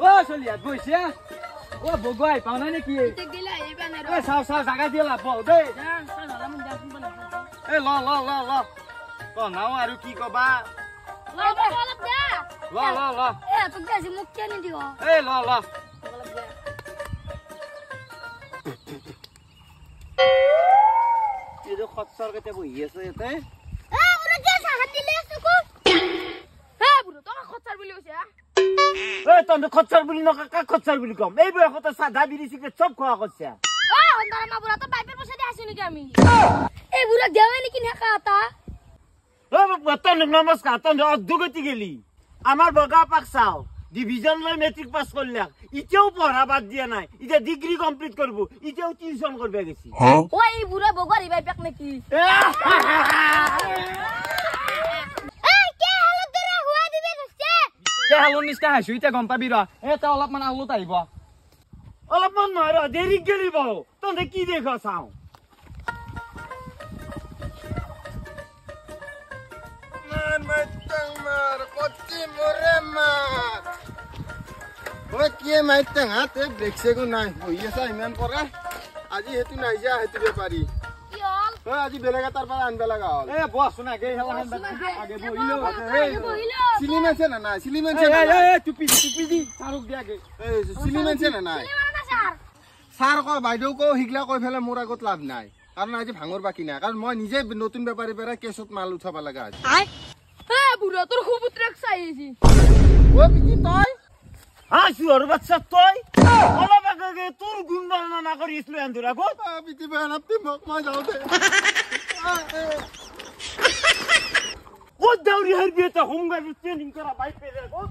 ও চলিয়াত বইছে ও বগুৱাই পাও নাই নেকি এ চাও চাও জাগা দিয়ে লাভ দেই এ ল ল ল ল নাও আৰু কি কবা ল ল ল এ তোক গাজি মোক কেনে দিও এ ল ল এটো খচ্চৰ কেতে বহি আছে এতে এ বুঢ়া যে সাহাত দিলে সুকু এ বুঢ়া তোক খচ্চৰ বুলি কৈছে এ তন্দ খচ্চৰ বুলি নকা খচ্চৰ বুলি কম এই বয়সতে সাদা বিৰি সিগাৰেট সব খোৱা করছে ও হন্দার মা বুঢ়া তো বাইপের পয়সা দিয়ে আসি নাকি আমি এই বুঢ়া দেওয়া নাকি না কাটা ও তন্দ নমস্কার তন্দ অদ্দগতি গেলি আমার বগা পাক চাও ডিভিজন লৈ মেট্রিক পাস করলা ইতেও পড়া বাদ দিয়া নাই ইতে ডিগ্রি কমপ্লিট করব ইতেও টিউশন করবে গেছি ও এই বুঢ়া বগরি বাইপেক নাকি হালো নিষ্টা হাসু ইটা গম পাবি এটা অলপমান আলুত আহিব অলপমান নহয় দেৰি গেলি বাও তহঁতে কি দেখ চাও আজি হেতু নাই যা হেতু বেপাৰী আজি বেলেগ এটাৰ পৰা আনবা লগা হ'ল এ বস না গে হেলা আগে বহিলো চিলিমেনছে না নাই চিলিমেনছে না এ টুপি দি চাৰুক দিয়াগে চিলিমেনছে না নাই স্যাৰ কয় বাইদেউ কো হিগলা কৈ ফেলে মোৰ আগত লাভ নাই কাৰণ আজি ভাঙৰ বাকি নাই কাৰণ মই নিজে নতুন বেপাৰী পৰা কেছত মাল উঠাব লগা আছে এ বুঢ়া তোর খুব ট্রেক চাইছি ও পিটি তই হাসু আর বাচ্চা তুই অলপ আগে তোর গুণ বর্ণনা করিসলো এন্দুরা গো পিটি বেন আপনি মোক মই যাও দে ও দাউরি হারবিয়ে তো হোমগার্ড ট্রেনিং করা বাইক পেলে গো